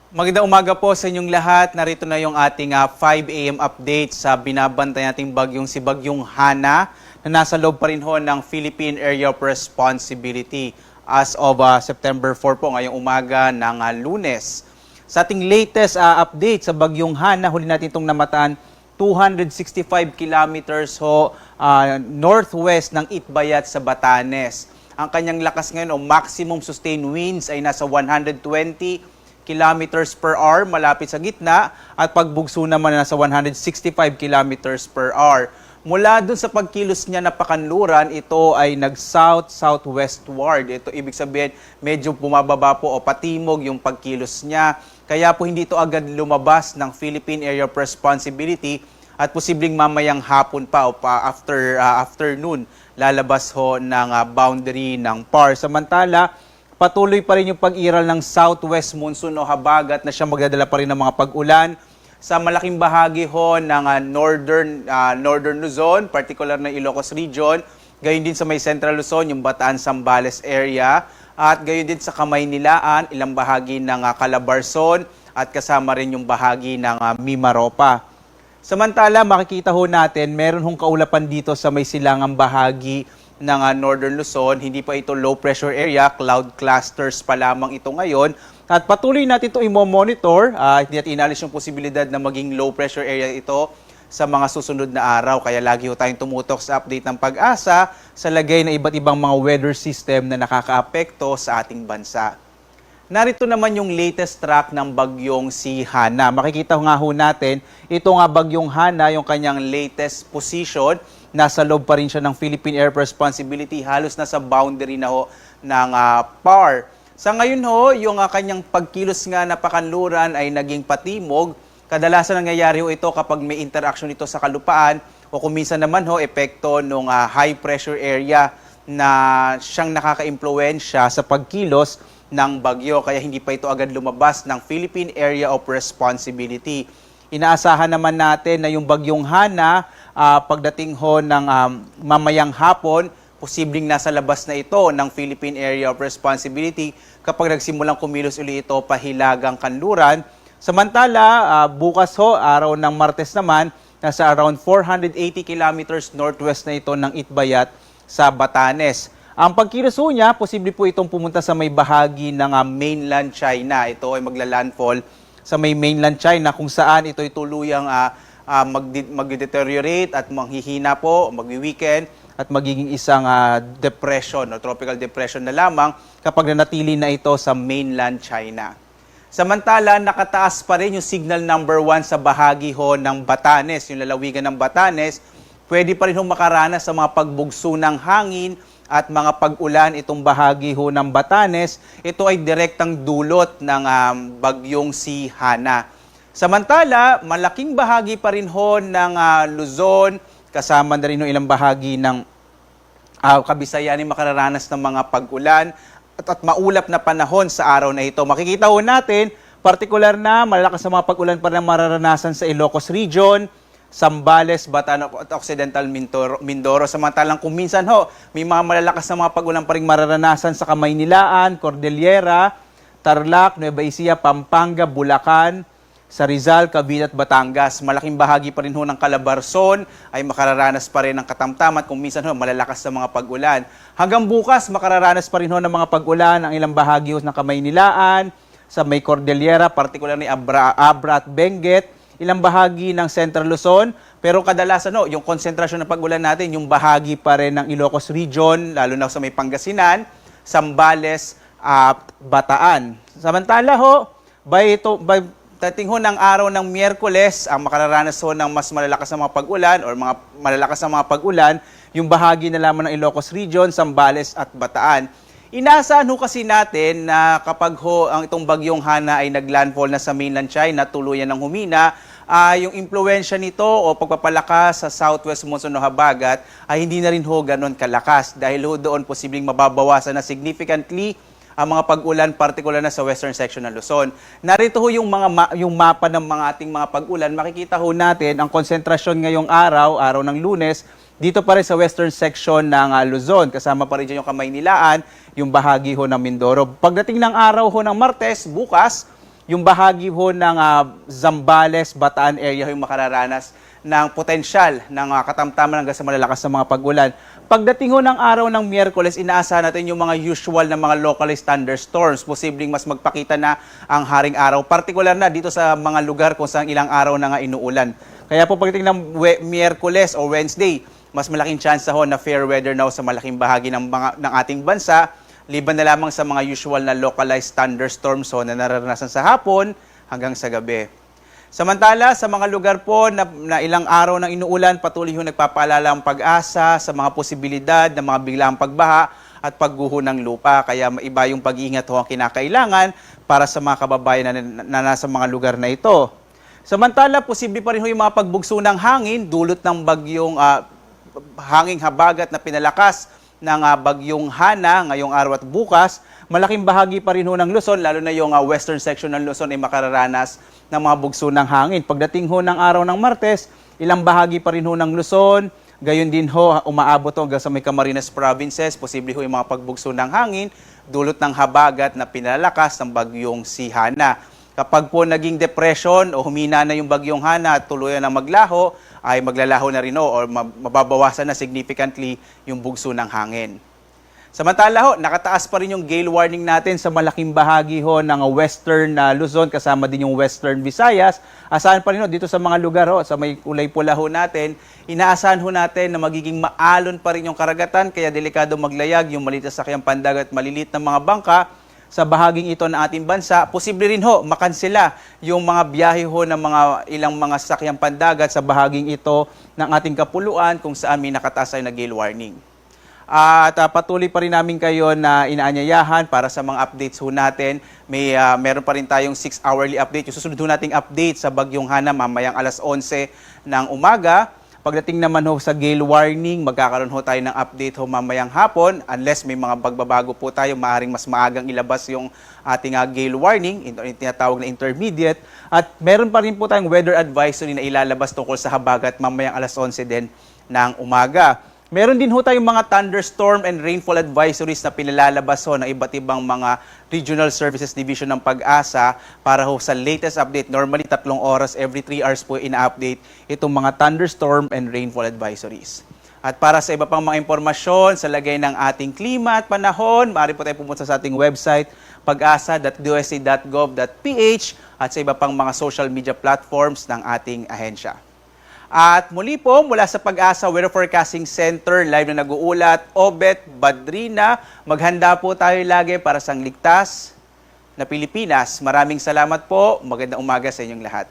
Magandang umaga po sa inyong lahat. Narito na yung ating 5 a.m. update sa binabantay nating bagyong si Bagyong Hana na nasa loob pa rin ho ng Philippine Area of Responsibility as of September 4 po ngayong umaga ng Lunes. Sa ating latest update sa Bagyong Hana, huli natin itong namataan 265 kilometers ho northwest ng Itbayat sa Batanes. Ang kanyang lakas ngayon o maximum sustained winds ay nasa 120 kilometers per hour malapit sa gitna at pagbugso naman nasa 165 kilometers per hour. Mula dun sa pagkilos niya na pakanluran, ito ay nag-south-southwestward. Ito ibig sabihin medyo bumababa po o patimog yung pagkilos niya. Kaya po hindi ito agad lumabas ng Philippine Area of Responsibility at posibleng mamayang hapon pa o afternoon lalabas ho ng boundary ng PAR. Samantala, patuloy pa rin yung pag-iral ng southwest monsoon o habagat na siya magdadala pa rin ng mga pag-ulan sa malaking bahagi ho ng northern Luzon, particular na Ilocos Region, gayon din sa may central Luzon, yung Bataan-Zambales area, at gayon din sa Kamaynilaan, ilang bahagi ng Calabarzon, at kasama rin yung bahagi ng Mimaropa. Samantala, makikita ho natin, meron hong kaulapan dito sa may silangang bahagi ng Northern Luzon. Hindi pa ito low pressure area, cloud clusters pa lamang ito ngayon. At patuloy natin ito i-monitor. Hindi natin inalis yung posibilidad na maging low pressure area ito sa mga susunod na araw. Kaya lagi ho tayong tumutok sa update ng Pag-asa sa lagay na iba't ibang mga weather system na nakakaapekto sa ating bansa. Narito naman yung latest track ng bagyong si Hana. Makikita nga ho natin, ito nga bagyong Hana, yung kanyang latest position. Nasa loob pa rin siya ng Philippine Air Responsibility, halos nasa boundary na ho ng PAR. Sa ngayon ho, yung kanyang pagkilos nga na pakanluran ay naging patimog. Kadalasan nangyayari ho ito kapag may interaction ito sa kalupaan o kung minsan naman ho, epekto ng high pressure area na siyang nakaka-impluwensya sa pagkilos ng bagyo. Kaya hindi pa ito agad lumabas ng Philippine Area of Responsibility. Inaasahan naman natin na yung bagyong Hana, pagdating ho ng mamayang hapon, posibleng nasa labas na ito ng Philippine Area of Responsibility kapag nagsimulang kumilos uli ito pahilagang kanluran. Samantala, bukas ho, araw ng Martes naman, nasa around 480 kilometers northwest na ito ng Itbayat sa Batanes. Ang pagkilos ho niya, posible po itong pumunta sa may bahagi ng mainland China. Ito ay magla-landfall sa may mainland China kung saan ito ay tuluyang mag-deteriorate at manghihina po, magwi-weekend at magiging isang depression o tropical depression na lamang kapag nanatili na ito sa mainland China. Samantala, nakataas pa rin yung signal number 1 sa bahagi ho ng Batanes, yung lalawigan ng Batanes. Pwede pa rin ho makaranas sa mga pagbugso ng hangin at mga pag-ulan itong bahagi ho ng Batanes. Ito ay direktang dulot ng bagyong si Hana. Samantala, malaking bahagi pa rin ho ng Luzon, kasama na rin ho ilang bahagi ng Kabisayan ay makararanas ng mga pag-ulan at maulap na panahon sa araw na ito. Makikita ho natin, partikular na malalakas na mga pag-ulan pa rin mararanasan sa Ilocos Region, Zambales, Bataan at Occidental Mindoro. Samantalang kung minsan ho, may mga malalakas na mga pag-ulan pa rin mararanasan sa Kamaynilaan, Cordillera, Tarlac, Nueva Ecija, Pampanga, Bulacan, sa Rizal, Cavite at Batangas. Malaking bahagi pa rin ho ng Calabarzon ay makararanas pa rin ng katamtaman kung minsan ho malalakas na mga pag-ulan. Hanggang bukas, makararanas pa rin ho ng mga pag-ulan ang ilang bahagi ho ng Kamaynilaan, sa may Cordillera, partikular ni Abra at Benguet, ilang bahagi ng Central Luzon, pero kadalasan no, yung konsentrasyon ng pag-ulan natin, yung bahagi pa rin ng Ilocos Region, lalo na sa may Pangasinan, Zambales, Bataan. Samantala ho, dating ho ng araw ng Miyerkules, ang makararanas ho ng mas malalakas na mga pag-ulan or mga malalakas na mga pag-ulan, yung bahagi na lamang ng Ilocos Region, Zambales at Bataan. Inaasahan ho kasi natin na kapag ho ang itong bagyong Hana ay naglandfall na sa mainland China, tuluyan ng humina, yung impluensya nito o pagpapalakas sa southwest monsoon o habagat ay hindi na rin ho ganon kalakas dahil ho doon posibleng mababawasan na significantly ang mga pag-ulan, partikular na sa western section ng Luzon. Narito ho yung mapa ng mga ating mga pag-ulan. Makikita ho natin ang konsentrasyon ngayong araw ng Lunes, dito pa rin sa western section ng Luzon. Kasama pa rin dyan yung Kamaynilaan, yung bahagi ho ng Mindoro. Pagdating ng araw ho ng Martes, bukas, yung bahagi ho ng Zambales, Bataan area yung makararanas ng potensyal ng katamtaman hanggang sa malalakas na mga pag-ulan. Pagdating ho ng araw ng Miyerkules, inaasahan natin yung mga usual na mga localized thunderstorms. Posibleng mas magpakita na ang haring araw, partikular na dito sa mga lugar kung saan ilang araw na nga inuulan. Kaya po pagdating ng Miyerkules o Wednesday, mas malaking chance ho na fair weather na sa malaking bahagi ng ating bansa, liban na lamang sa mga usual na localized thunderstorms na nararanasan sa hapon hanggang sa gabi. Samantala, sa mga lugar po na ilang araw ng inuulan, patuloy ho nagpapaalala ang pag-asa sa mga posibilidad ng mga biglaang pagbaha at pagguho ng lupa. Kaya iba yung pag-iingat ho ang kinakailangan para sa mga kababayan na nasa mga lugar na ito. Samantala, posible pa rin ho yung mga pagbugso ng hangin dulot ng bagyong hanging habagat na pinalakas ng bagyong Hana ngayong araw at bukas. Malaking bahagi pa rin ho ng Luzon, lalo na yung western section ng Luzon ay makararanas ng mga bugso ng hangin. Pagdating ho ng araw ng Martes, ilang bahagi pa rin ho ng Luzon, gayon din ho umaabot ho hanggang sa may Camarines provinces, posible ho yung mga pagbugso ng hangin, dulot ng habagat na pinalakas ng bagyong si Hana. Kapag po naging depression o humina na yung bagyong Hana at tuluyan na maglaho, ay maglalaho na rin o mababawasan na significantly yung bugso ng hangin. Samantala ho, nakataas pa rin yung gale warning natin sa malaking bahagi ho ng western Luzon, kasama din yung western Visayas. Asahan pa rin ho dito sa mga lugar ho, sa may kulay pula ho natin, inaasahan ho natin na magiging maalon pa rin yung karagatan, kaya delikado maglayag yung maliit na sakyang pandagat at maliliit na mga bangka sa bahaging ito ng ating bansa. Posible rin ho makansela yung mga biyahe ho ng mga ilang mga sakyang pandagat sa bahaging ito ng ating kapuluan kung saan may nakataas ay na gale warning. At patuloy pa rin namin kayo na inaanyayahan para sa mga updates ho natin. Meron pa rin tayong 6 hourly update. Yung susunod ho nating update sa bagyong Hana mamayang alas 11 ng umaga. Pagdating naman ho sa gale warning, magkakaroon ho tayo ng update ho mamayang hapon. Unless may mga pagbabago po tayo, maaaring mas maagang ilabas yung ating gale warning, yung tinatawag na intermediate. At meron pa rin po tayong weather advisory na ilalabas tungkol sa habagat mamayang alas 11 din ng umaga. Meron din ho tayong mga thunderstorm and rainfall advisories na pinalalabas ho ng iba't ibang mga Regional Services Division ng Pag-asa para ho sa latest update. Normally, 3 oras, every 3 hours po ina-update itong mga thunderstorm and rainfall advisories. At para sa iba pang mga impormasyon sa lagay ng ating klima at panahon, maaari po tayo pumunta sa ating website, pag-asa.dosa.gov.ph at sa iba pang mga social media platforms ng ating ahensya. At muli po, mula sa Pag-asa Weather Forecasting Center, live na nag-uulat, Obet Badrina, maghanda po tayo lagi para sa ligtas na Pilipinas. Maraming salamat po. Magandang umaga sa inyong lahat.